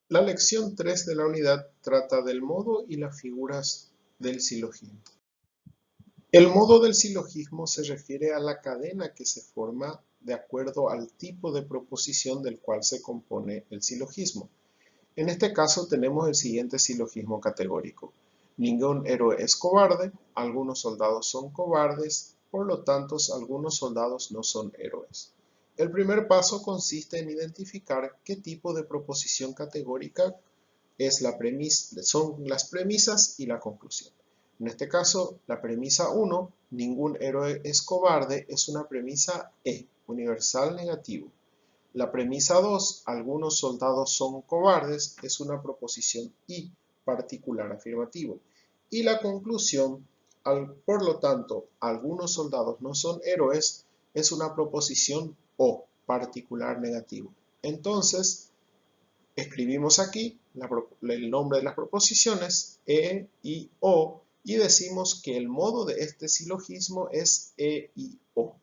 La lección 3 de la unidad trata del modo y las figuras del silogismo. El modo del silogismo se refiere a la cadena que se forma de acuerdo al tipo de proposición del cual se compone el silogismo. En este caso tenemos el siguiente silogismo categórico. Ningún héroe es cobarde, algunos soldados son cobardes, por lo tanto algunos soldados no son héroes. El primer paso consiste en identificar qué tipo de proposición categórica son las premisas y la conclusión. En este caso, la premisa 1, ningún héroe es cobarde, es una premisa universal negativo. La premisa 2, algunos soldados son cobardes, es una proposición I, particular afirmativo. Y la conclusión, por lo tanto, algunos soldados no son héroes, es una proposición O, particular negativo. Entonces, escribimos aquí el nombre de las proposiciones, E, I, O, y decimos que el modo de este silogismo es E, I, O.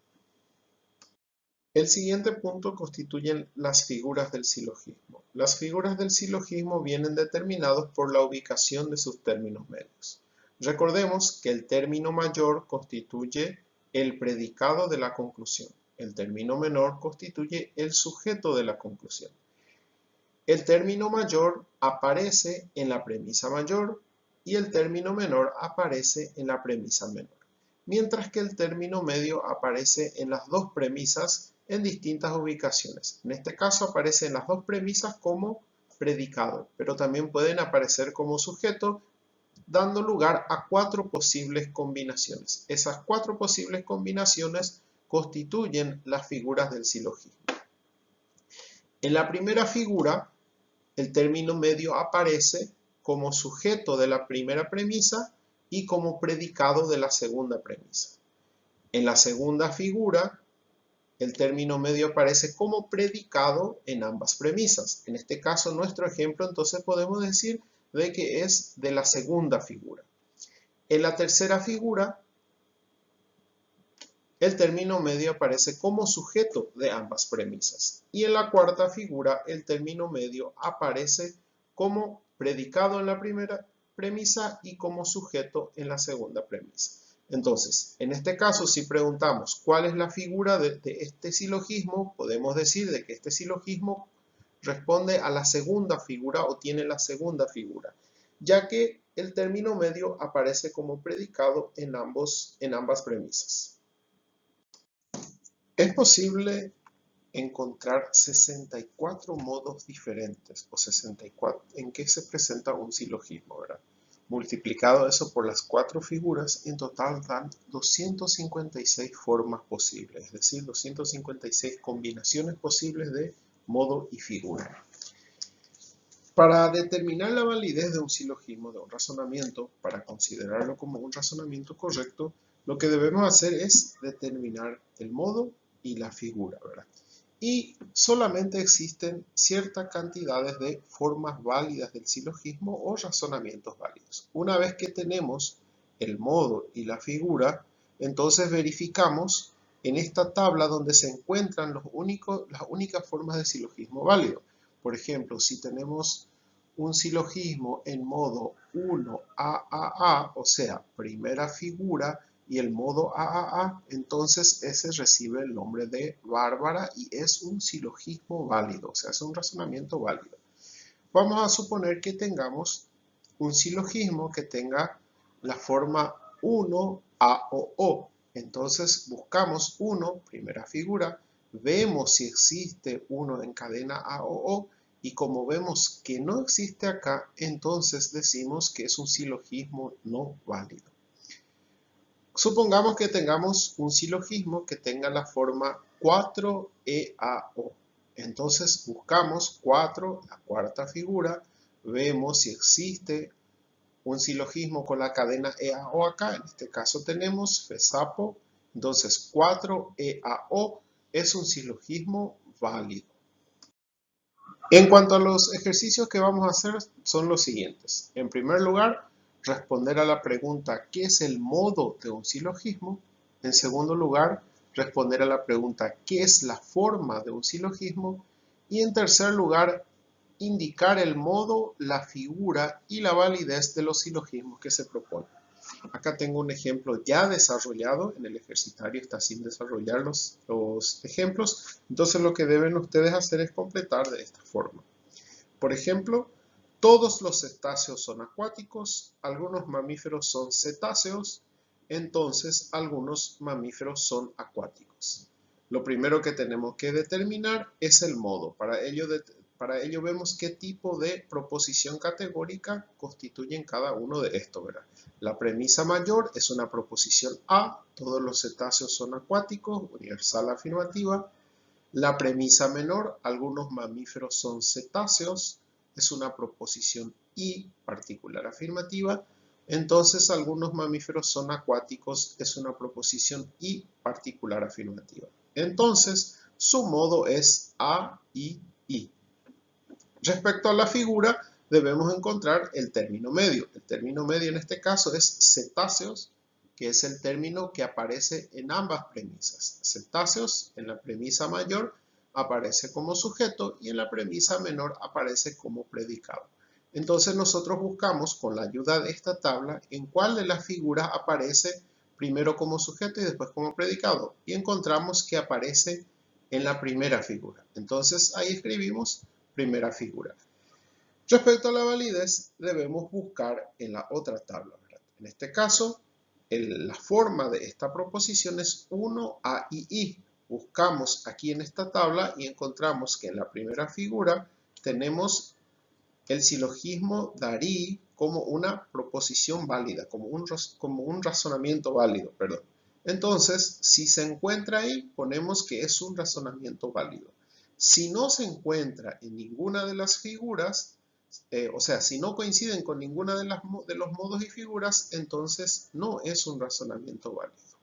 El siguiente punto constituyen las figuras del silogismo. Las figuras del silogismo vienen determinados por la ubicación de sus términos medios. Recordemos que el término mayor constituye el predicado de la conclusión. El término menor constituye el sujeto de la conclusión. El término mayor aparece en la premisa mayor y el término menor aparece en la premisa menor, mientras que el término medio aparece en las dos premisas en distintas ubicaciones. En este caso aparece en las dos premisas como predicado, pero también pueden aparecer como sujeto, dando lugar a 4 posibles combinaciones. Esas 4 posibles combinaciones constituyen las figuras del silogismo. En la primera figura, el término medio aparece como sujeto de la primera premisa y como predicado de la segunda premisa. En la segunda figura, el término medio aparece como predicado en ambas premisas. En este caso, nuestro ejemplo, entonces podemos decir de que es de la segunda figura. En la tercera figura, el término medio aparece como sujeto de ambas premisas. Y en la cuarta figura, el término medio aparece como predicado en la primera premisa y como sujeto en la segunda premisa. Entonces, en este caso, si preguntamos cuál es la figura de este silogismo, podemos decir de que este silogismo responde a la segunda figura o tiene la segunda figura, ya que el término medio aparece como predicado en ambas premisas. Es posible encontrar 64 modos diferentes o 64 en que se presenta un silogismo, ¿verdad? Multiplicado eso por las 4 figuras, en total dan 256 formas posibles, es decir, 256 combinaciones posibles de modo y figura. Para determinar la validez de un silogismo, de un razonamiento, para considerarlo como un razonamiento correcto, lo que debemos hacer es determinar el modo y la figura, ¿verdad? Y solamente existen ciertas cantidades de formas válidas del silogismo o razonamientos válidos. Una vez que tenemos el modo y la figura, entonces verificamos en esta tabla donde se encuentran las únicas formas de silogismo válido. Por ejemplo, si tenemos un silogismo en modo 1AAA, o sea, primera figura, y el modo AAA, entonces ese recibe el nombre de Bárbara y es un silogismo válido, o sea, es un razonamiento válido. Vamos a suponer que tengamos un silogismo que tenga la forma 1AOO. Entonces buscamos 1, primera figura, vemos si existe 1 en cadena AOO y como vemos que no existe acá, entonces decimos que es un silogismo no válido. Supongamos que tengamos un silogismo que tenga la forma 4EAO. Entonces buscamos 4, la cuarta figura, vemos si existe un silogismo con la cadena EAO acá. En este caso tenemos FESAPO. Entonces 4EAO es un silogismo válido. En cuanto a los ejercicios que vamos a hacer son los siguientes. En primer lugar, responder a la pregunta ¿qué es el modo de un silogismo? En segundo lugar, responder a la pregunta ¿qué es la forma de un silogismo? Y en tercer lugar, indicar el modo, la figura y la validez de los silogismos que se proponen. Acá tengo un ejemplo ya desarrollado, en el ejercitario está sin desarrollar los ejemplos, entonces lo que deben ustedes hacer es completar de esta forma. Por ejemplo, todos los cetáceos son acuáticos, algunos mamíferos son cetáceos, entonces algunos mamíferos son acuáticos. Lo primero que tenemos que determinar es el modo. Para ello vemos qué tipo de proposición categórica constituyen cada uno de estos, ¿verdad? La premisa mayor es una proposición A, todos los cetáceos son acuáticos, universal afirmativa. La premisa menor, algunos mamíferos son cetáceos, es una proposición I, particular afirmativa. Entonces, algunos mamíferos son acuáticos, es una proposición I, particular afirmativa. Entonces, su modo es A, I, I. Respecto a la figura, debemos encontrar el término medio. El término medio en este caso es cetáceos, que es el término que aparece en ambas premisas. Cetáceos en la premisa mayor aparece como sujeto y en la premisa menor aparece como predicado. Entonces nosotros buscamos con la ayuda de esta tabla en cuál de las figuras aparece primero como sujeto y después como predicado. Y encontramos que aparece en la primera figura. Entonces ahí escribimos primera figura. Respecto a la validez, debemos buscar en la otra tabla, ¿verdad? En este caso, la forma de esta proposición es 1 A y I. Buscamos aquí en esta tabla y encontramos que en la primera figura tenemos el silogismo darí como una proposición válida, como un razonamiento válido, perdón. Entonces, si se encuentra ahí, ponemos que es un razonamiento válido. Si no se encuentra en ninguna de las figuras, o sea, si no coinciden con ninguna de los modos y figuras, entonces no es un razonamiento válido.